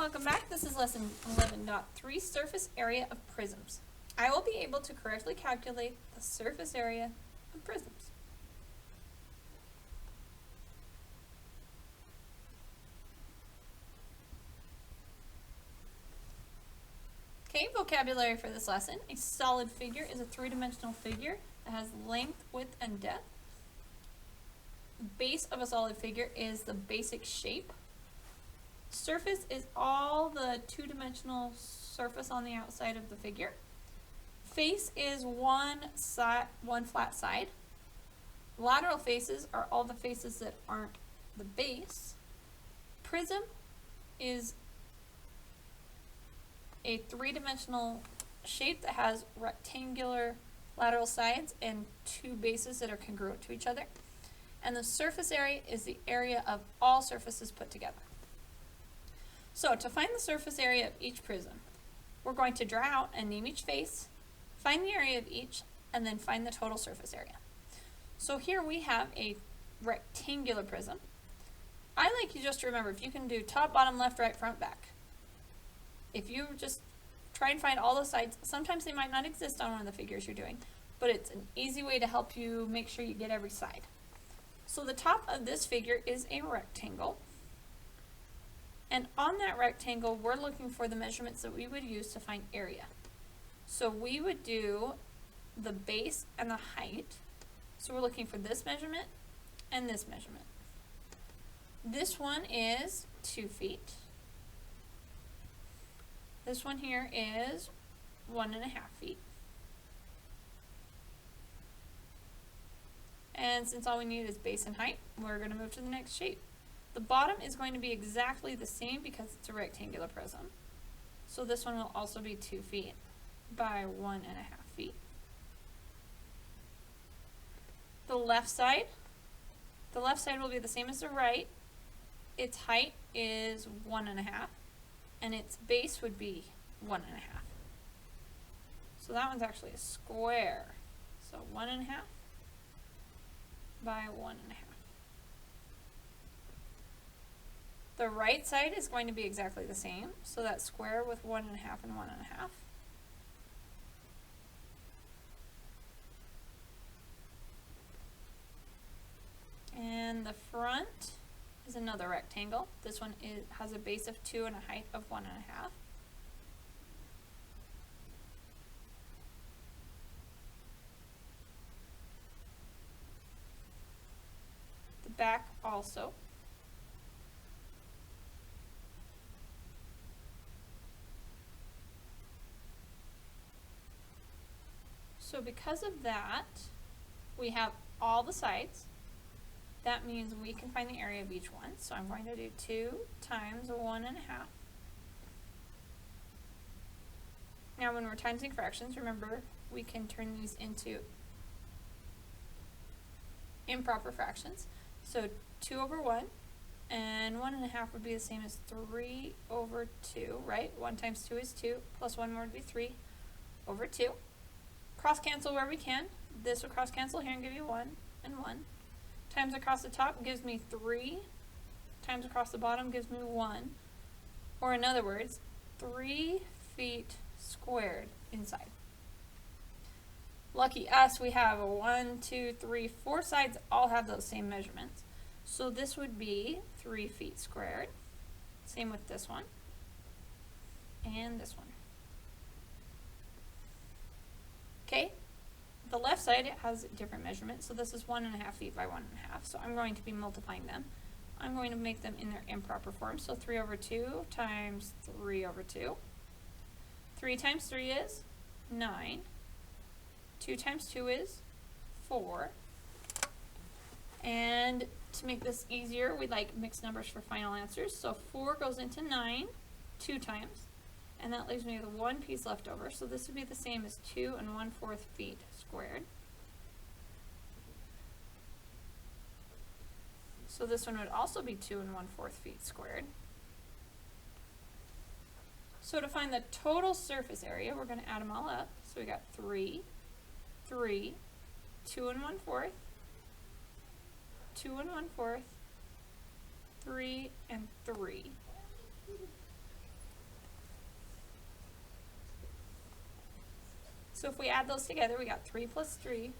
Welcome back. This is lesson 11.3, surface area of prisms. I will be able to correctly calculate the surface area of prisms. Okay, vocabulary for this lesson. A solid figure is a three-dimensional figure that has length, width, and depth. The base of a solid figure is the basic shape. Surface is all the two-dimensional surface on the outside of the figure. Face is one flat side. Lateral faces are all the faces that aren't the base. Prism is a three-dimensional shape that has rectangular lateral sides and two bases that are congruent to each other. And the surface area is the area of all surfaces put together. So to find the surface area of each prism, we're going to draw out and name each face, find the area of each, and then find the total surface area. So here we have a rectangular prism. I like you just to remember, if you can do top, bottom, left, right, front, back. If you just try and find all the sides, sometimes they might not exist on one of the figures you're doing, but it's an easy way to help you make sure you get every side. So the top of this figure is a rectangle. And on that rectangle, we're looking for the measurements that we would use to find area. So we would do the base and the height. So we're looking for this measurement and this measurement. This one is 2 feet. This one here is 1.5 feet. And since all we need is base and height, we're going to move to the next shape. The bottom is going to be exactly the same because it's a rectangular prism. So this one will also be 2 feet by 1.5 feet. The left side will be the same as the right. Its height is 1.5 and its base would be 1.5. So that one's actually a square. So 1.5 by 1.5. The right side is going to be exactly the same, so that's square with 1.5 and 1.5. And the front is another rectangle. This one has a base of 2 and a height of 1.5. The back also. So because of that, we have all the sides. That means we can find the area of each one. So I'm going to do 2 times 1.5. Now when we're timesing fractions, remember we can turn these into improper fractions. So 2 over 1 and 1.5 would be the same as 3 over 2, right? 1 times 2 is 2, plus 1 more would be 3 over 2. Cross cancel where we can. This will cross cancel here and give you 1 and 1. Times across the top gives me 3. Times across the bottom gives me 1. Or in other words, 3 feet squared inside. Lucky us, we have 1, 2, 3, 4 sides all have those same measurements. So this would be 3 feet squared. Same with this one. And this one. Okay, the left side has different measurements, so this is 1.5 feet by 1.5, so I'm going to be multiplying them. I'm going to make them in their improper form, so 3 over 2 times 3 over 2. 3 times 3 is 9. 2 times 2 is 4. And to make this easier, we like mixed numbers for final answers, so 4 goes into 9 2 times. And that leaves me with 1 piece left over. So this would be the same as 2 1/4 feet squared. So this one would also be 2 1/4 feet squared. So to find the total surface area, we're going to add them all up. So we got 3, 3, 2 1/4, 2 1/4, 3, and 3. So if we add those together, we got 3 plus 3,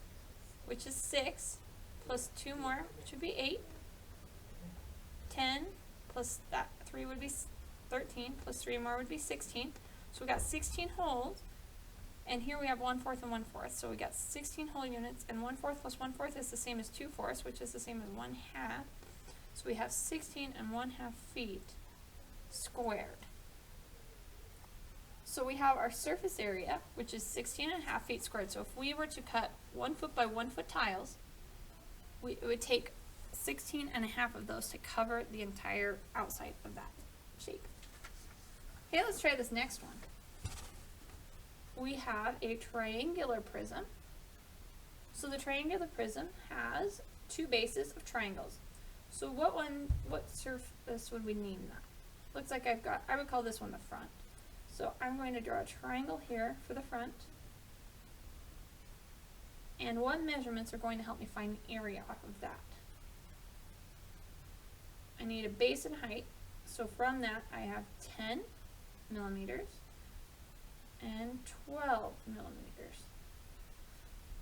which is 6, plus 2 more, which would be 8. 10 plus that 3 would be 13, plus 3 more would be 16. So we got 16 wholes, and here we have 1/4 and 1/4. So we got 16 whole units, and 1/4 plus 1/4 is the same as 2/4, which is the same as 1/2. So we have 16 and 1/2 feet squared. So we have our surface area, which is 16.5 feet squared. So if we were to cut 1 foot by 1 foot tiles, it would take 16.5 of those to cover the entire outside of that shape. Okay, let's try this next one. We have a triangular prism. So the triangular prism has 2 bases of triangles. So what surface would we name that? Looks like I would call this one the front. So I'm going to draw a triangle here for the front. And what measurements are going to help me find the area off of that? I need a base and height. So from that I have 10 millimeters and 12 millimeters.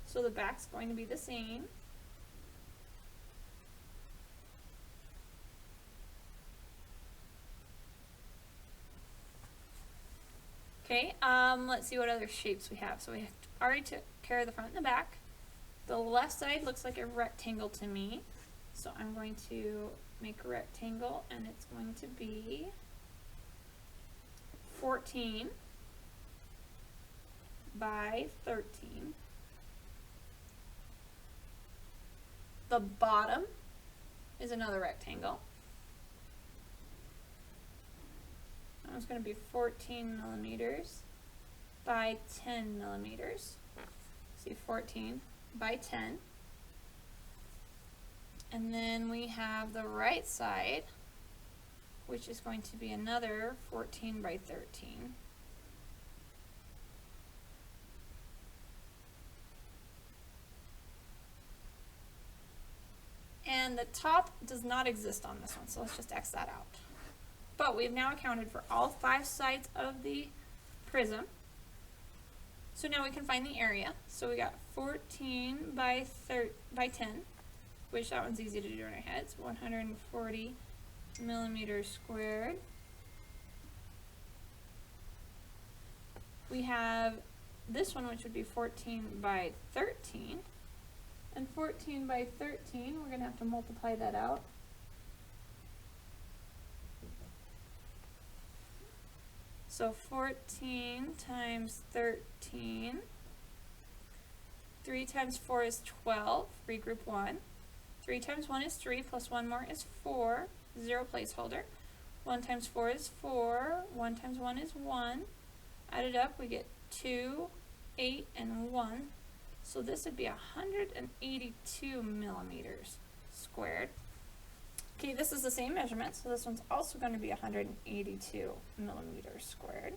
So the back's going to be the same. Okay, let's see what other shapes we have. So we have already took care of the front and the back. The left side looks like a rectangle to me. So I'm going to make a rectangle, and it's going to be 14 by 13. The bottom is another rectangle. It's going to be 14 millimeters by 10 millimeters. See, 14 by 10. And then we have the right side, which is going to be another 14 by 13. And the top does not exist on this one, so let's just X that out. But we've now accounted for all 5 sides of the prism. So now we can find the area. So we got 14 by 10, which that one's easy to do in our heads. 140 millimeters squared. We have this one, which would be 14 by 13. And 14 by 13, we're going to have to multiply that out. So 14 times 13, 3 times 4 is 12, regroup 1. 3 times 1 is 3, plus 1 more is 4, 0 placeholder. 1 times 4 is 4, 1 times 1 is 1. Added up, we get 2, 8, and 1. So this would be 182 millimeters squared. Okay, this is the same measurement, so this one's also going to be 182 millimeters squared.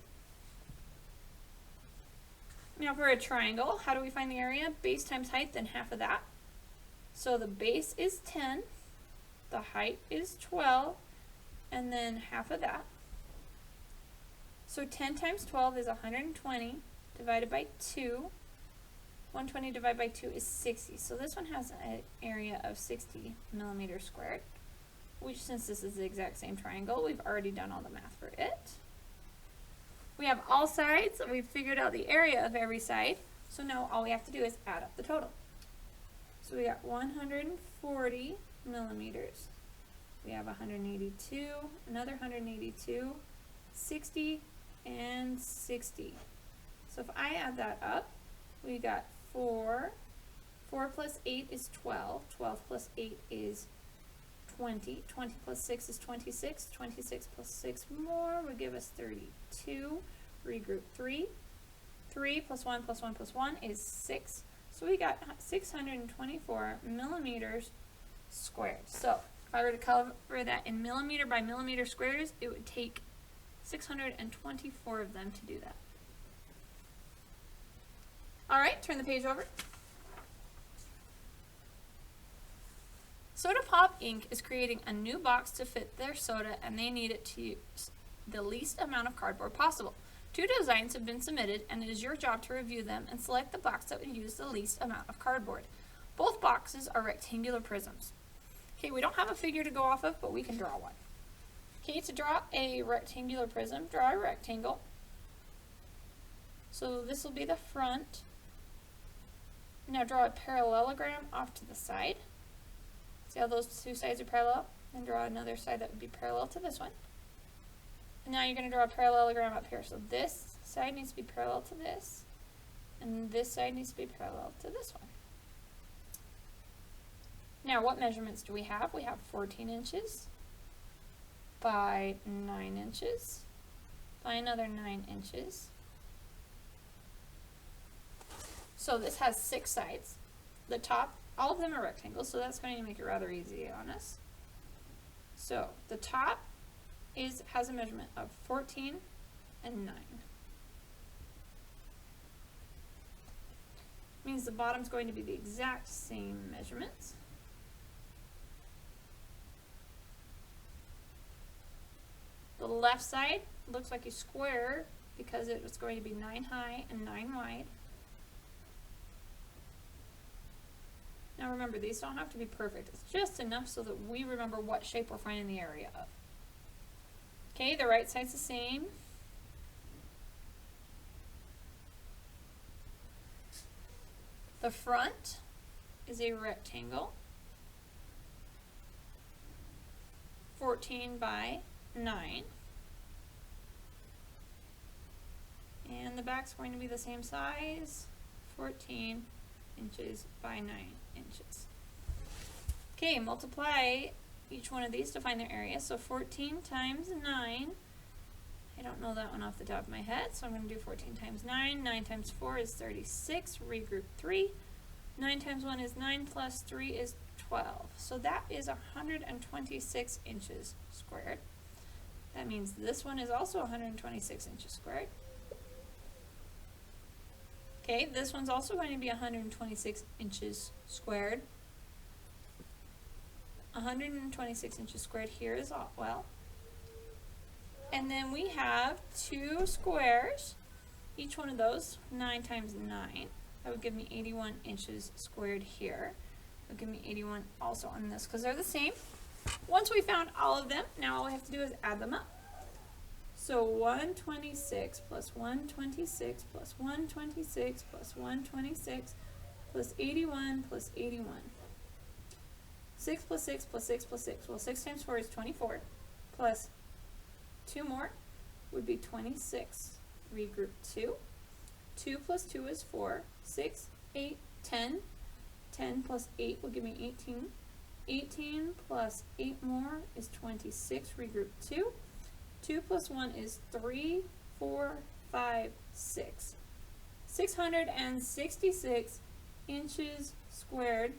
Now for a triangle, how do we find the area? Base times height, then half of that. So the base is 10, the height is 12, and then half of that. So 10 times 12 is 120 divided by 2. 120 divided by 2 is 60. So this one has an area of 60 millimeters squared, which, since this is the exact same triangle, we've already done all the math for it. We have all sides. We've figured out the area of every side. So now all we have to do is add up the total. So we got 140 millimeters. We have 182, another 182, 60, and 60. So if I add that up, we got 4. 4 plus 8 is 12. 12 plus 8 is 20. 20 plus 6 is 26. 26 plus 6 more would give us 32. Regroup 3. 3 plus 1 plus 1 plus 1 is 6. So we got 624 millimeters squared. So if I were to cover that in millimeter by millimeter squares, it would take 624 of them to do that. Alright, turn the page over. Soda Pop Inc. is creating a new box to fit their soda, and they need it to use the least amount of cardboard possible. 2 designs have been submitted, and it is your job to review them and select the box that would use the least amount of cardboard. Both boxes are rectangular prisms. Okay, we don't have a figure to go off of, but we can draw one. Okay, to draw a rectangular prism, draw a rectangle. So this will be the front. Now draw a parallelogram off to the side. See how those 2 sides are parallel? Then draw another side that would be parallel to this one. And now you're going to draw a parallelogram up here. So this side needs to be parallel to this, and this side needs to be parallel to this one. Now what measurements do we have? We have 14 inches by 9 inches by another 9 inches. So this has 6 sides. The top, all of them are rectangles, so that's going to make it rather easy on us. So the top has a measurement of 14 and 9. Means the bottom's going to be the exact same measurements. The left side looks like a square because it was going to be 9 high and 9 wide. Now remember, these don't have to be perfect. It's just enough so that we remember what shape we're finding the area of. Okay, the right side's the same. The front is a rectangle, 14 by 9. And the back's going to be the same size, 14 inches by 9 inches. Okay, multiply each one of these to find their area. So 14 times 9, I don't know that one off the top of my head, so I'm going to do 14 times 9. 9 times 4 is 36, regroup 3. 9 times 1 is 9, plus 3 is 12. So that is 126 inches squared. That means this one is also 126 inches squared. Okay, this one's also going to be 126 inches squared. 126 inches squared here as well. And then we have 2 squares. Each one of those, 9 times 9. That would give me 81 inches squared here. That would give me 81 also on this because they're the same. Once we found all of them, now all we have to do is add them up. So 126 plus 126 plus 126 plus 126 plus 81 plus 81. 6 plus 6 plus 6 plus 6. Well, 6 times 4 is 24. Plus 2 more would be 26. Regroup 2. 2 plus 2 is 4. 6, 8, 10. 10 plus 8 will give me 18. 18 plus 8 more is 26. Regroup 2. 2 plus 1 is 3, 4, 5, 6. 666 inches squared.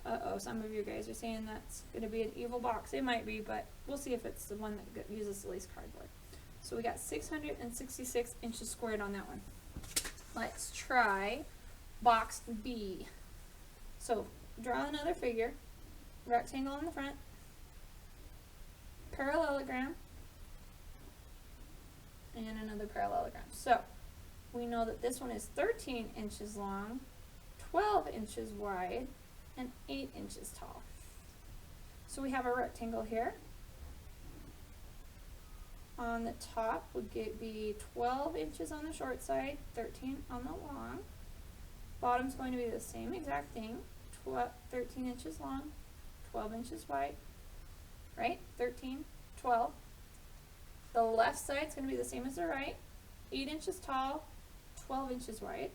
Uh-oh, some of you guys are saying that's going to be an evil box. It might be, but we'll see if it's the one that uses the least cardboard. So we got 666 inches squared on that one. Let's try box B. So draw another figure, rectangle in the front, parallelogram, and another parallelogram. So we know that this one is 13 inches long, 12 inches wide, and 8 inches tall. So we have a rectangle here. On the top would be 12 inches on the short side, 13 on the long. Bottom's going to be the same exact thing, 13 inches long, 12 inches wide, right? 13, 12. The left side's going to be the same as the right, 8 inches tall, 12 inches wide.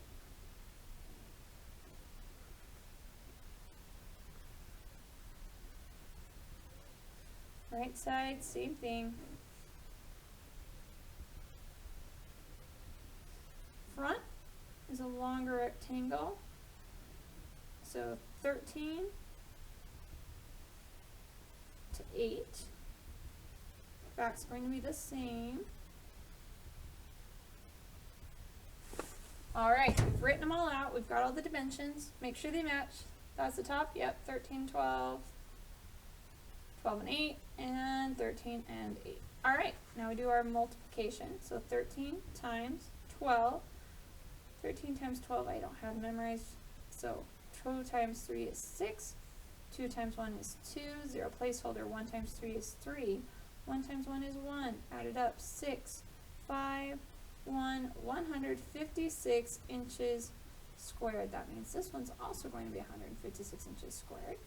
Right side, same thing. Front is a longer rectangle, so 13 to 8. Back's going to be the same. Alright, we've written them all out. We've got all the dimensions. Make sure they match. That's the top. Yep, 13, 12, 12 and 8, and 13 and 8. All right, now we do our multiplication. So 13 times 12. 13 times 12 I don't have memorized. So 2 times 3 is 6. 2 times 1 is 2. 0 placeholder. 1 times 3 is 3. 1 times 1 is 1. Add it up. 6, 5, 1, 156 inches squared. That means this one's also going to be 156 inches squared.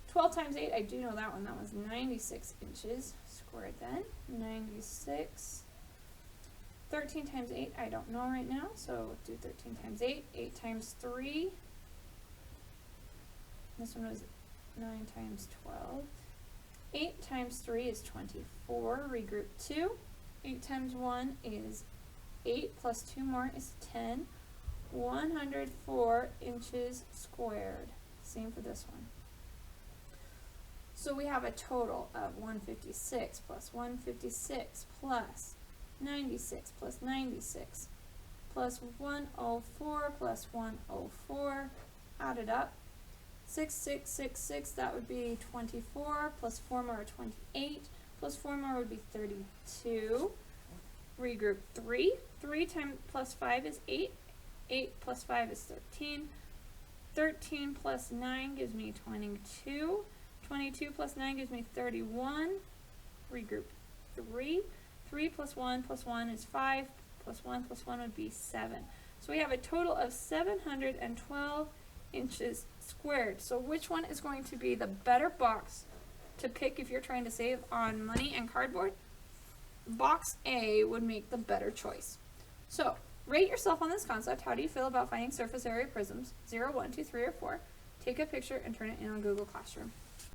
12 times 8, I do know that one. That one's 96 inches squared then. 96. 13 times 8, I don't know right now, so do 13 times 8. 8 times 3. This one was 9 times 12. 8 times 3 is 24. Regroup 2. 8 times 1 is 8 plus 2 more is 10. 104 inches squared. Same for this one. So we have a total of 156 plus 156 plus 96 plus 96 plus 104 plus 104. Add it up. 6666, that would be 24 plus 4 more 28 plus 4 more would be 32. Regroup 3. 3 times plus 5 is 8. 8 plus 5 is 13. 13 plus 9 gives me 22. 22 plus 9 gives me 31. Regroup 3. 3 plus 1 is 5. Plus 1 would be 7. So we have a total of 712 inches squared. So which one is going to be the better box to pick if you're trying to save on money and cardboard? Box A would make the better choice. So rate yourself on this concept. How do you feel about finding surface area prisms? 0, 1, 2, 3, or 4. Take a picture and turn it in on Google Classroom.